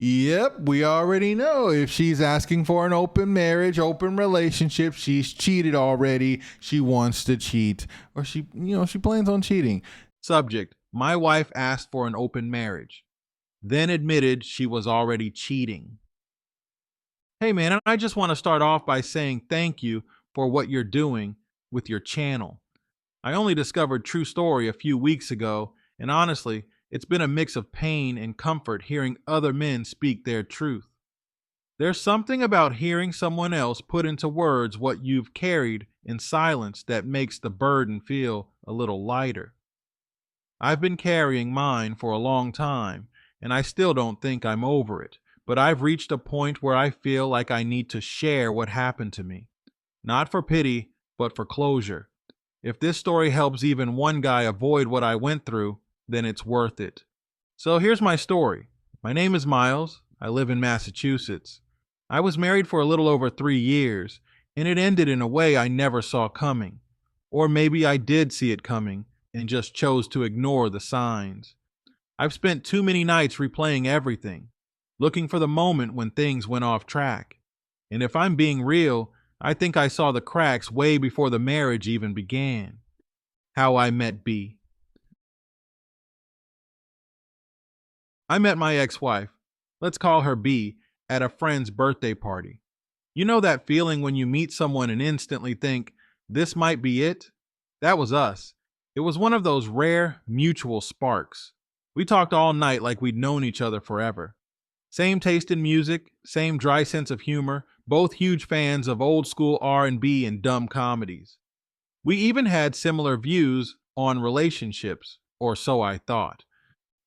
Yep, we already know if she's asking for an open marriage, open relationship, she's cheated already. She wants to cheat, or she plans on cheating. Subject: My wife asked for an open marriage, then admitted she was already cheating. Hey man, I just want to start off by saying thank you for what you're doing with your channel. I only discovered True Story a few weeks ago, and honestly, it's been a mix of pain and comfort hearing other men speak their truth. There's something about hearing someone else put into words what you've carried in silence that makes the burden feel a little lighter. I've been carrying mine for a long time, and I still don't think I'm over it, but I've reached a point where I feel like I need to share what happened to me. Not for pity, but for closure. If this story helps even one guy avoid what I went through, then it's worth it. So here's my story. My name is Miles. I live in Massachusetts. I was married for a little over 3 years, and it ended in a way I never saw coming. Or maybe I did see it coming and just chose to ignore the signs. I've spent too many nights replaying everything, looking for the moment when things went off track. And if I'm being real, I think I saw the cracks way before the marriage even began. How I met B. I met my ex-wife, let's call her B, at a friend's birthday party. You know that feeling when you meet someone and instantly think, this might be it? That was us. It was one of those rare, mutual sparks. We talked all night like we'd known each other forever. Same taste in music, same dry sense of humor, both huge fans of old school R&B and dumb comedies. We even had similar views on relationships, or so I thought.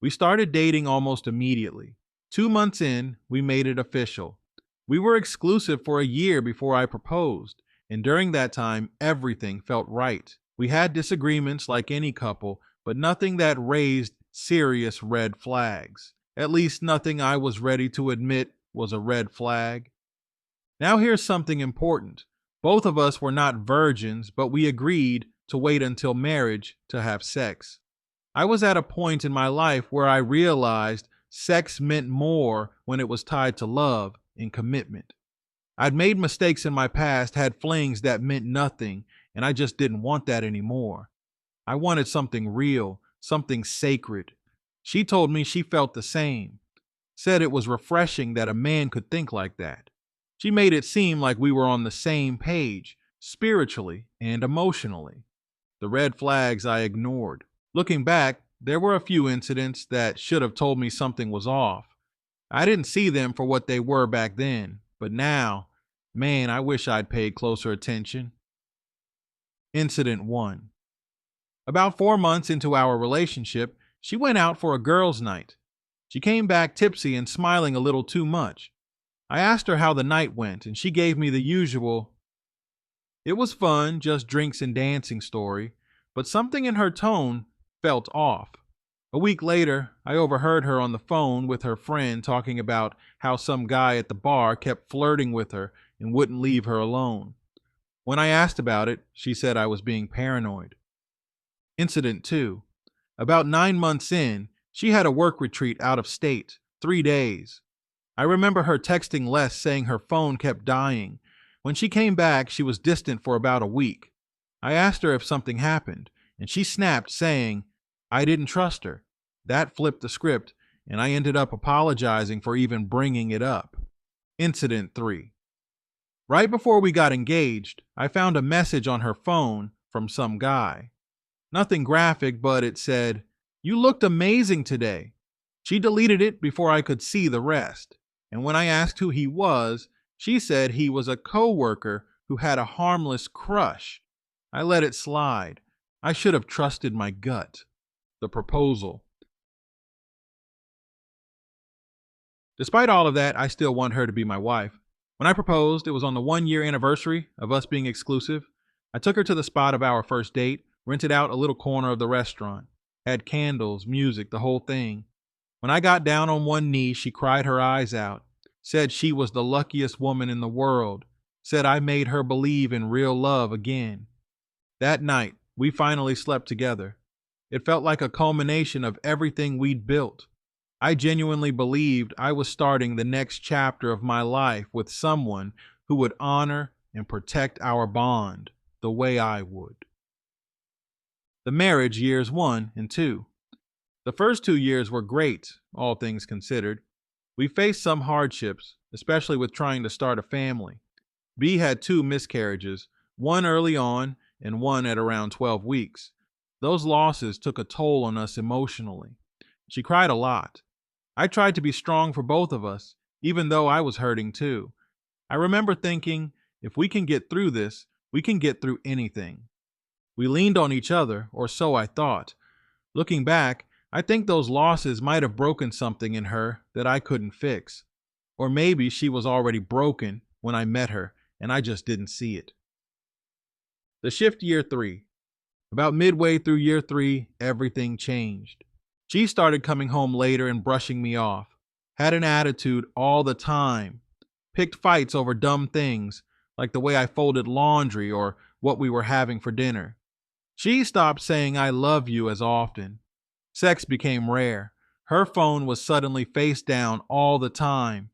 We started dating almost immediately. 2 months in, we made it official. We were exclusive for a year before I proposed, and during that time, everything felt right. We had disagreements like any couple, but nothing that raised serious red flags. At least nothing I was ready to admit was a red flag. Now here's something important. Both of us were not virgins, but we agreed to wait until marriage to have sex. I was at a point in my life where I realized sex meant more when it was tied to love and commitment. I'd made mistakes in my past, had flings that meant nothing, and I just didn't want that anymore. I wanted something real, something sacred. She told me she felt the same, said it was refreshing that a man could think like that. She made it seem like we were on the same page, spiritually and emotionally. The red flags I ignored. Looking back, there were a few incidents that should have told me something was off. I didn't see them for what they were back then, but now, man, I wish I'd paid closer attention. Incident 1. About 4 months into our relationship, she went out for a girls' night. She came back tipsy and smiling a little too much. I asked her how the night went, and she gave me the usual, "It was fun, just drinks and dancing" story, but something in her tone felt off. A week later, I overheard her on the phone with her friend talking about how some guy at the bar kept flirting with her and wouldn't leave her alone. When I asked about it, she said I was being paranoid. Incident 2. About 9 months in, she had a work retreat out of state, 3 days. I remember her texting Les saying her phone kept dying. When she came back, she was distant for about a week. I asked her if something happened, and she snapped saying, I didn't trust her. That flipped the script, and I ended up apologizing for even bringing it up. Incident 3. Right before we got engaged, I found a message on her phone from some guy. Nothing graphic, but it said, "You looked amazing today." She deleted it before I could see the rest. And when I asked who he was, she said he was a coworker who had a harmless crush. I let it slide. I should have trusted my gut. The proposal. Despite all of that, I still want her to be my wife. When I proposed, it was on the 1 year anniversary of us being exclusive. I took her to the spot of our first date, rented out a little corner of the restaurant, had candles, music, the whole thing. When I got down on one knee, she cried her eyes out, said she was the luckiest woman in the world, said I made her believe in real love again. That night, we finally slept together. It felt like a culmination of everything we'd built. I genuinely believed I was starting the next chapter of my life with someone who would honor and protect our bond the way I would. The marriage years 1 and 2. The first 2 years were great, all things considered. We faced some hardships, especially with trying to start a family. B had 2 miscarriages, one early on and one at around 12 weeks. Those losses took a toll on us emotionally. She cried a lot. I tried to be strong for both of us, even though I was hurting too. I remember thinking, if we can get through this, we can get through anything. We leaned on each other, or so I thought. Looking back, I think those losses might have broken something in her that I couldn't fix. Or maybe she was already broken when I met her, and I just didn't see it. The shift year 3. About midway through year 3, everything changed. She started coming home later and brushing me off. Had an attitude all the time. Picked fights over dumb things, like the way I folded laundry or what we were having for dinner. She stopped saying I love you as often. Sex became rare. Her phone was suddenly face down all the time.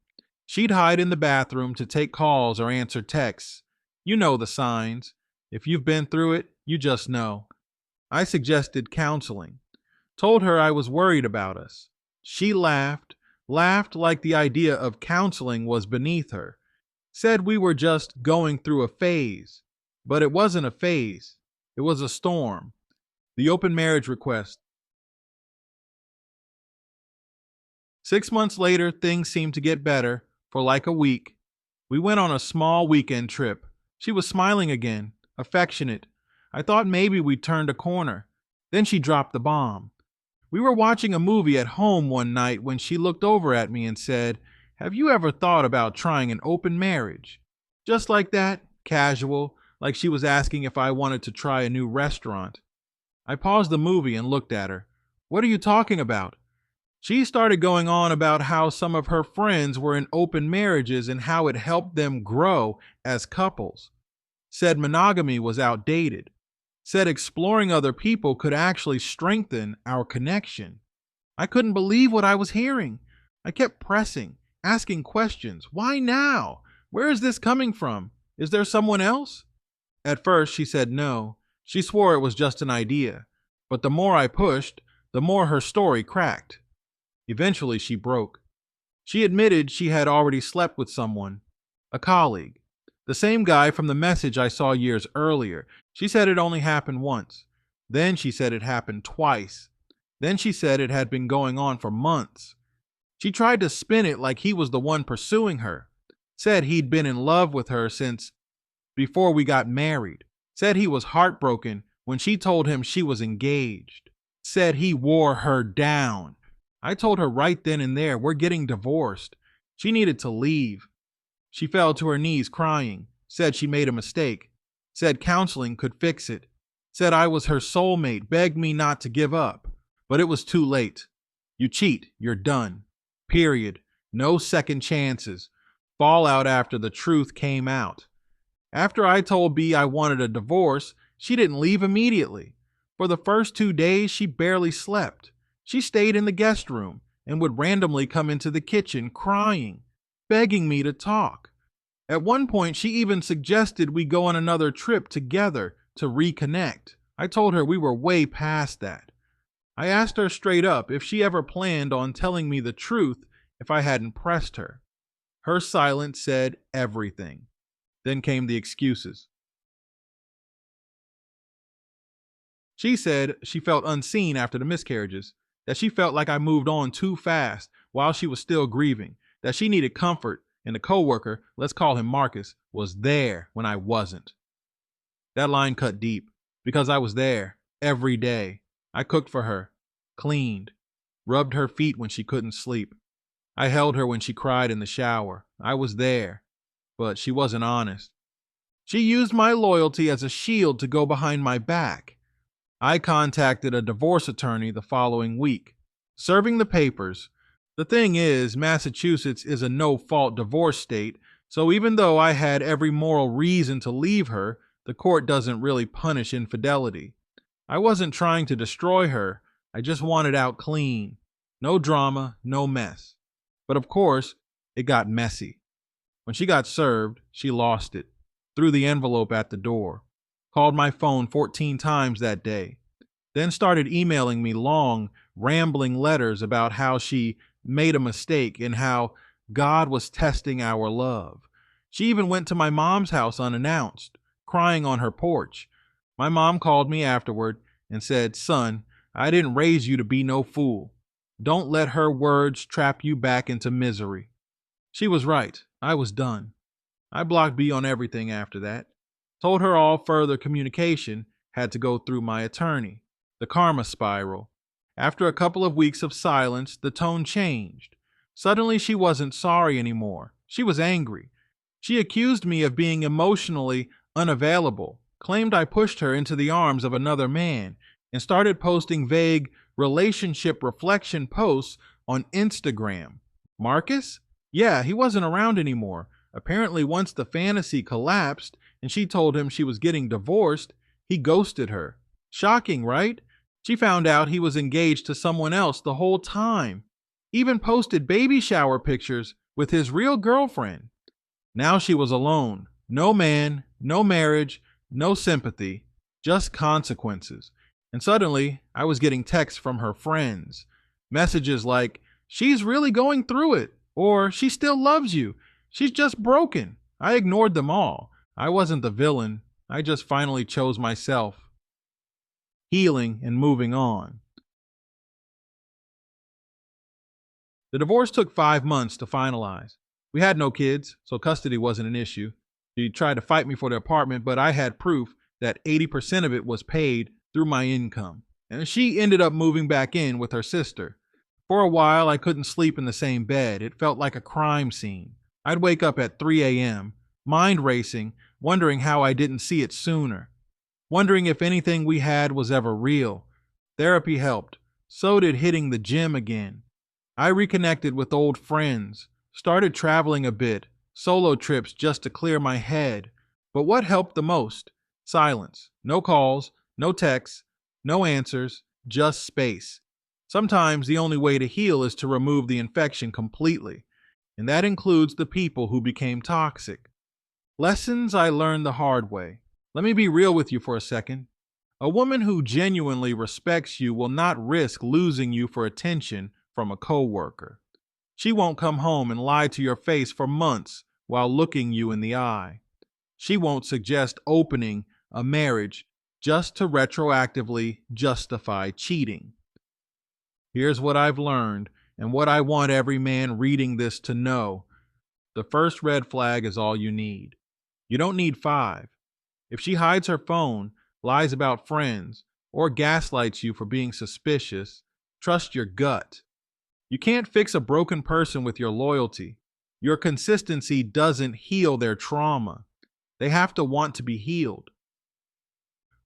She'd hide in the bathroom to take calls or answer texts. You know the signs. If you've been through it, you just know. I suggested counseling. Told her I was worried about us. She laughed like the idea of counseling was beneath her. Said we were just going through a phase. But it wasn't a phase. It was a storm. The open marriage request. 6 months later, things seemed to get better for like a week. We went on a small weekend trip. She was smiling again, affectionate. I thought maybe we'd turned a corner. Then she dropped the bomb. We were watching a movie at home one night when she looked over at me and said, "Have you ever thought about trying an open marriage?" Just like that, casual, like she was asking if I wanted to try a new restaurant. I paused the movie and looked at her. "What are you talking about?" She started going on about how some of her friends were in open marriages and how it helped them grow as couples. Said monogamy was outdated. Said exploring other people could actually strengthen our connection. I couldn't believe what I was hearing. I kept pressing, asking questions. Why now? Where is this coming from? Is there someone else? At first, she said no. She swore it was just an idea. But the more I pushed, the more her story cracked. Eventually, she broke. She admitted she had already slept with someone, a colleague, the same guy from the message I saw years earlier. She said it only happened once. Then she said it happened twice. Then she said it had been going on for months. She tried to spin it like he was the one pursuing her. Said he'd been in love with her since before we got married. Said he was heartbroken when she told him she was engaged. Said he wore her down. I told her right then and there, we're getting divorced. She needed to leave. She fell to her knees crying. Said she made a mistake. Said counseling could fix it. Said I was her soulmate, begged me not to give up. But it was too late. You cheat, you're done. Period. No second chances. Fallout after the truth came out. After I told B I wanted a divorce, she didn't leave immediately. For the first 2 days, she barely slept. She stayed in the guest room and would randomly come into the kitchen crying, begging me to talk. At one point, she even suggested we go on another trip together to reconnect. I told her we were way past that. I asked her straight up if she ever planned on telling me the truth if I hadn't pressed her. Her silence said everything. Then came the excuses. She said she felt unseen after the miscarriages, that she felt like I moved on too fast while she was still grieving, that she needed comfort, and the coworker, let's call him Marcus, was there when I wasn't. That line cut deep, because I was there every day. I cooked for her, cleaned, rubbed her feet when she couldn't sleep. I held her when she cried in the shower. I was there, but she wasn't honest. She used my loyalty as a shield to go behind my back. I contacted a divorce attorney the following week, serving the papers. The thing is, Massachusetts is a no-fault divorce state, so even though I had every moral reason to leave her, the court doesn't really punish infidelity. I wasn't trying to destroy her, I just wanted out clean. No drama, no mess. But of course, it got messy. When she got served, she lost it, threw the envelope at the door, called my phone 14 times that day, then started emailing me long, rambling letters about how she made a mistake and how God was testing our love. She even went to my mom's house unannounced, crying on her porch. My mom called me afterward and said, "Son, I didn't raise you to be no fool. Don't let her words trap you back into misery." She was right. I was done. I blocked B on everything after that. Told her all further communication had to go through my attorney. The karma spiral. After a couple of weeks of silence, the tone changed. Suddenly, she wasn't sorry anymore. She was angry. She accused me of being emotionally unavailable, claimed I pushed her into the arms of another man, and started posting vague relationship reflection posts on Instagram. Marcus? Yeah, he wasn't around anymore. Apparently, once the fantasy collapsed and she told him she was getting divorced, he ghosted her. Shocking, right? She found out he was engaged to someone else the whole time. Even posted baby shower pictures with his real girlfriend. Now she was alone. No man, no marriage, no sympathy, just consequences. And suddenly, I was getting texts from her friends. Messages like, "She's really going through it," or "She still loves you. She's just broken." I ignored them all. I wasn't the villain. I just finally chose myself. Healing and moving on. The divorce took 5 months to finalize. We had no kids, so custody wasn't an issue. She tried to fight me for the apartment, but I had proof that 80% of it was paid through my income. And she ended up moving back in with her sister. For a while, I couldn't sleep in the same bed. It felt like a crime scene. I'd wake up at 3 a.m., mind racing, wondering how I didn't see it sooner. Wondering if anything we had was ever real. Therapy helped. So did hitting the gym again. I reconnected with old friends, started traveling a bit, solo trips just to clear my head. But what helped the most? Silence. No calls, no texts, no answers, just space. Sometimes the only way to heal is to remove the infection completely, and that includes the people who became toxic. Lessons I learned the hard way. Let me be real with you for a second. A woman who genuinely respects you will not risk losing you for attention from a coworker. She won't come home and lie to your face for months while looking you in the eye. She won't suggest opening a marriage just to retroactively justify cheating. Here's what I've learned and what I want every man reading this to know. The first red flag is all you need. You don't need 5. If she hides her phone, lies about friends, or gaslights you for being suspicious, trust your gut. You can't fix a broken person with your loyalty. Your consistency doesn't heal their trauma. They have to want to be healed.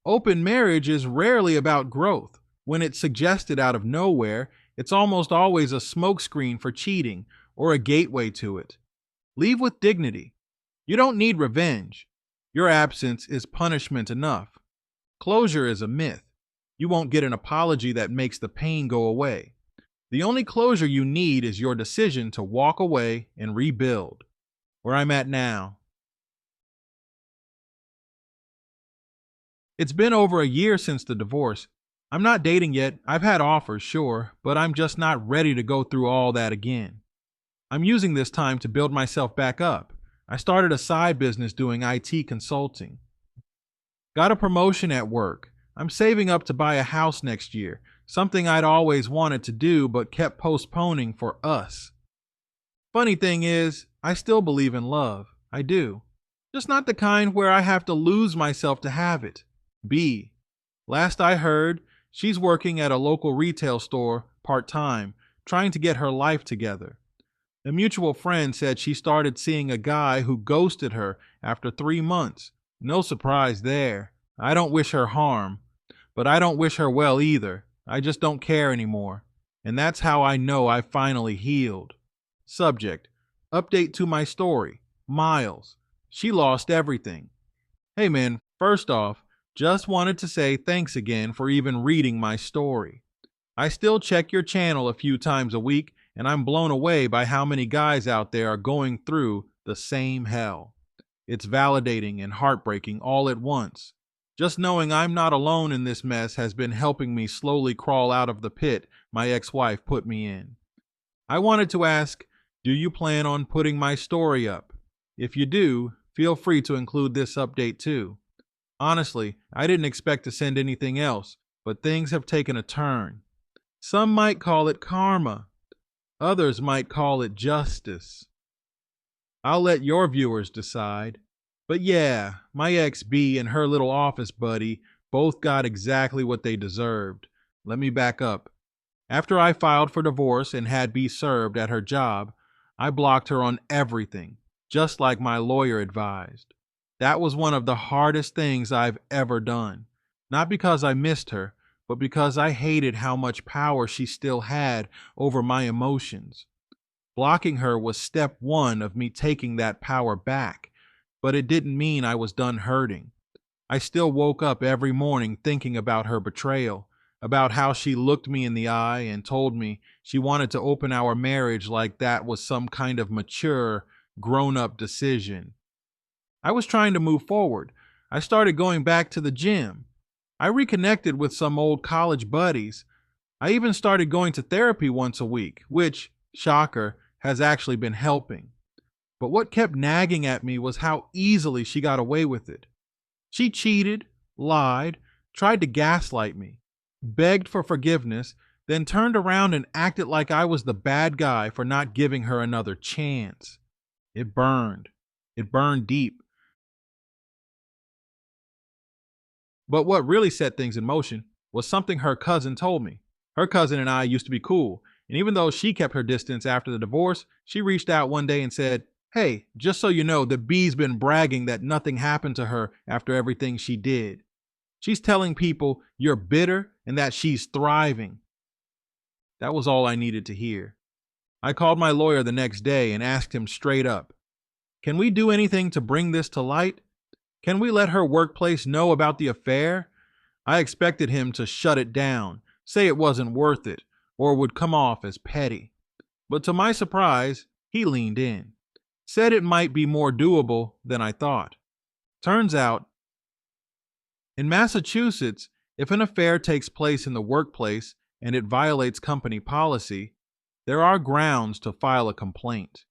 Open marriage is rarely about growth. When it's suggested out of nowhere, it's almost always a smokescreen for cheating or a gateway to it. Leave with dignity. You don't need revenge. Your absence is punishment enough. Closure is a myth. You won't get an apology that makes the pain go away. The only closure you need is your decision to walk away and rebuild. Where I'm at now. It's been over a year since the divorce. I'm not dating yet. I've had offers, sure, but I'm just not ready to go through all that again. I'm using this time to build myself back up. I started a side business doing IT consulting. Got a promotion at work. I'm saving up to buy a house next year, something I'd always wanted to do but kept postponing for us. Funny thing is, I still believe in love. I do. Just not the kind where I have to lose myself to have it. B. Last I heard, she's working at a local retail store part-time, trying to get her life together. A mutual friend said she started seeing a guy who ghosted her after 3 months. No surprise there. I don't wish her harm, but I don't wish her well either. I just don't care anymore. And that's how I know I finally healed. Subject: update to my story. Miles. She lost everything. Hey man, first off, just wanted to say thanks again for even reading my story. I still check your channel a few times a week, and I'm blown away by how many guys out there are going through the same hell. It's validating and heartbreaking all at once. Just knowing I'm not alone in this mess has been helping me slowly crawl out of the pit my ex-wife put me in. I wanted to ask, do you plan on putting my story up? If you do, feel free to include this update too. Honestly, I didn't expect to send anything else, but things have taken a turn. Some might call it karma. Others might call it justice. I'll let your viewers decide. But yeah, my ex B and her little office buddy both got exactly what they deserved. Let me back up. After I filed for divorce and had B served at her job, I blocked her on everything, just like my lawyer advised. That was one of the hardest things I've ever done. Not because I missed her, but because I hated how much power she still had over my emotions. Blocking her was step one of me taking that power back, but it didn't mean I was done hurting. I still woke up every morning thinking about her betrayal, about how she looked me in the eye and told me she wanted to open our marriage like that was some kind of mature, grown-up decision. I was trying to move forward. I started going back to the gym. I reconnected with some old college buddies. I even started going to therapy once a week, which, shocker, has actually been helping. But what kept nagging at me was how easily she got away with it. She cheated, lied, tried to gaslight me, begged for forgiveness, then turned around and acted like I was the bad guy for not giving her another chance. It burned. It burned deep. But what really set things in motion was something her cousin told me. Her cousin and I used to be cool, and even though she kept her distance after the divorce, she reached out one day and said, "Hey, just so you know, the B's been bragging that nothing happened to her after everything she did. She's telling people you're bitter and that she's thriving." That was all I needed to hear. I called my lawyer the next day and asked him straight up, "Can we do anything to bring this to light? Can we let her workplace know about the affair?" I expected him to shut it down, say it wasn't worth it, or would come off as petty. But to my surprise, he leaned in, said it might be more doable than I thought. Turns out, in Massachusetts, if an affair takes place in the workplace and it violates company policy, there are grounds to file a complaint,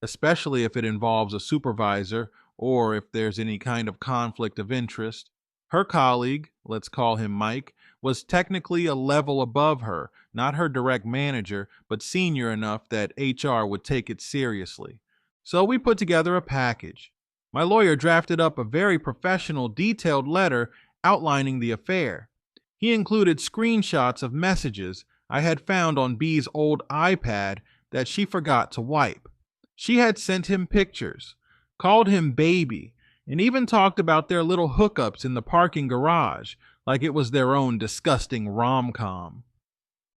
especially if it involves a supervisor or if there's any kind of conflict of interest. Her colleague, let's call him Mike, was technically a level above her, not her direct manager, but senior enough that HR would take it seriously. So we put together a package. My lawyer drafted up a very professional, detailed letter outlining the affair. He included screenshots of messages I had found on B's old iPad that she forgot to wipe. She had sent him pictures, called him baby, and even talked about their little hookups in the parking garage like it was their own disgusting rom-com.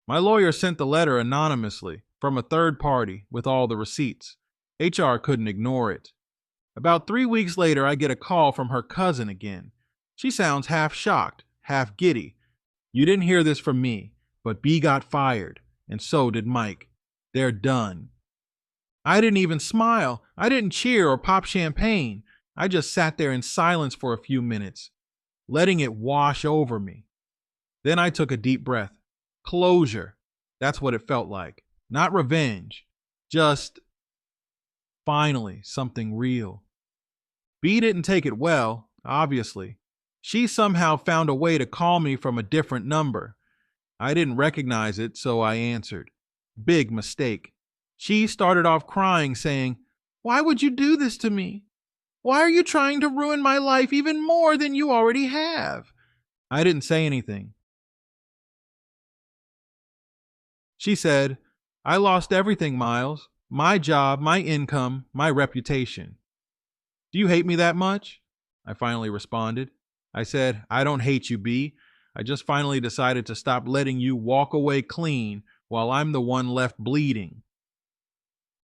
My lawyer sent the letter anonymously from a third party with all the receipts. HR couldn't ignore it. About 3 weeks later, I get a call from her cousin again. She sounds half shocked, half giddy. "You didn't hear this from me, but B got fired, and so did Mike. They're done." I didn't even smile. I didn't cheer or pop champagne. I just sat there in silence for a few minutes, letting it wash over me. Then I took a deep breath. Closure. That's what it felt like. Not revenge. Just, finally, something real. B didn't take it well, obviously. She somehow found a way to call me from a different number. I didn't recognize it, so I answered. Big mistake. She started off crying, saying, "Why would you do this to me? Why are you trying to ruin my life even more than you already have?" I didn't say anything. She said, "I lost everything, Miles. My job, my income, my reputation." "Do you hate me that much?" I finally responded. I said, "I don't hate you, B. I just finally decided to stop letting you walk away clean while I'm the one left bleeding."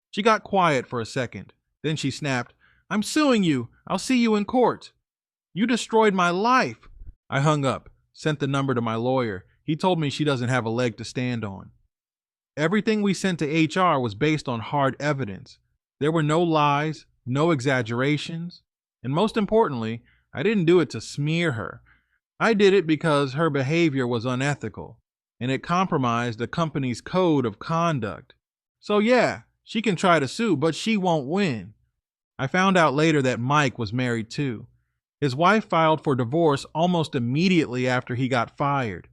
She got quiet for a second. Then she snapped, "I'm suing you. I'll see you in court." "You destroyed my life." I hung up, sent the number to my lawyer. He told me she doesn't have a leg to stand on. Everything we sent to HR was based on hard evidence. There were no lies, no exaggerations, and most importantly, I didn't do it to smear her. I did it because her behavior was unethical, and it compromised the company's code of conduct. So yeah, she can try to sue, but she won't win. I found out later that Mike was married too. His wife filed for divorce almost immediately after he got fired.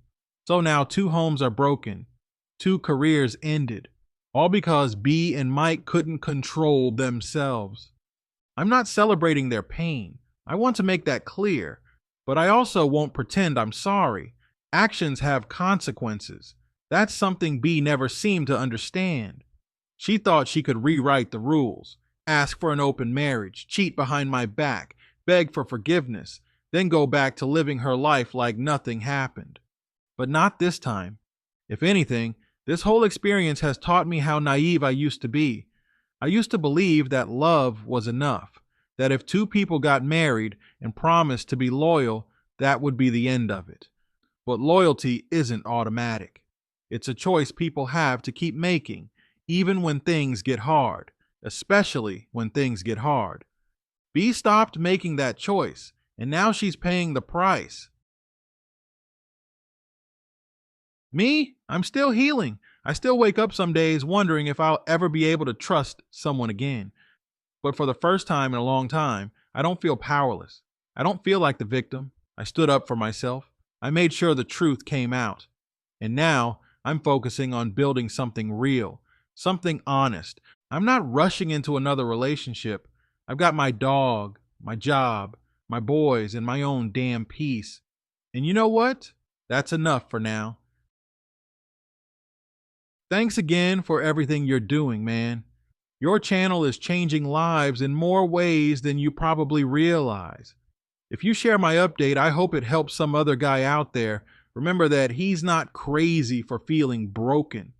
So now 2 homes are broken, 2 careers ended, all because B and Mike couldn't control themselves. I'm not celebrating their pain. I want to make that clear, but I also won't pretend I'm sorry. Actions have consequences. That's something B never seemed to understand. She thought she could rewrite the rules, ask for an open marriage, cheat behind my back, beg for forgiveness, then go back to living her life like nothing happened. But not this time. If anything, this whole experience has taught me how naive I used to be. I used to believe that love was enough, that if 2 people got married and promised to be loyal, that would be the end of it. But loyalty isn't automatic. It's a choice people have to keep making, even when things get hard, especially when things get hard. B stopped making that choice, and now she's paying the price. Me? I'm still healing. I still wake up some days wondering if I'll ever be able to trust someone again. But for the first time in a long time, I don't feel powerless. I don't feel like the victim. I stood up for myself. I made sure the truth came out. And now I'm focusing on building something real, something honest. I'm not rushing into another relationship. I've got my dog, my job, my boys, and my own damn peace. And you know what? That's enough for now. Thanks again for everything you're doing, man. Your channel is changing lives in more ways than you probably realize. If you share my update, I hope it helps some other guy out there. Remember that he's not crazy for feeling broken,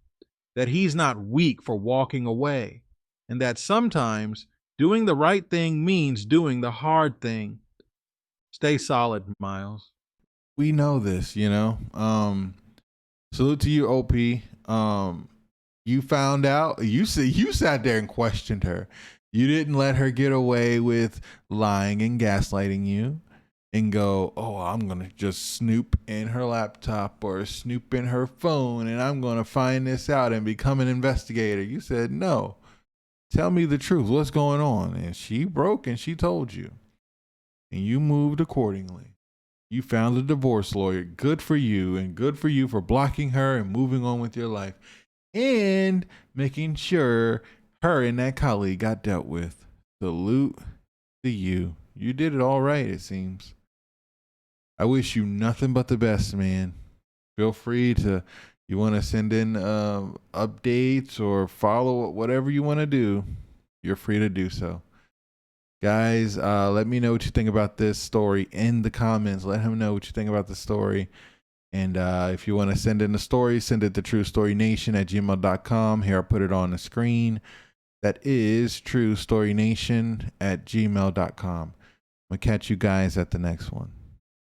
that he's not weak for walking away, and that sometimes doing the right thing means doing the hard thing. Stay solid, Miles. We know this, you know. Salute to you, OP. You found out. You sat there and questioned her. You didn't let her get away with lying and gaslighting you and go, oh, I'm going to just snoop in her laptop or snoop in her phone and I'm going to find this out and become an investigator. You said, no, tell me the truth. What's going on? And she broke and she told you. And you moved accordingly. You found a divorce lawyer. Good for you, and good for you for blocking her and moving on with your life and making sure her and that colleague got dealt with. Salute to you. You did it all right, it seems. I wish you nothing but the best, man. Feel free to, you want to send in updates or follow whatever you want to do, you're free to do so. Guys, let me know what you think about this story in the comments. Let him know what you think about the story. And if you want to send in a story, send it to truestorynation@gmail.com. Here, I'll put it on the screen. That is truestorynation@gmail.com. I'm going to catch you guys at the next one.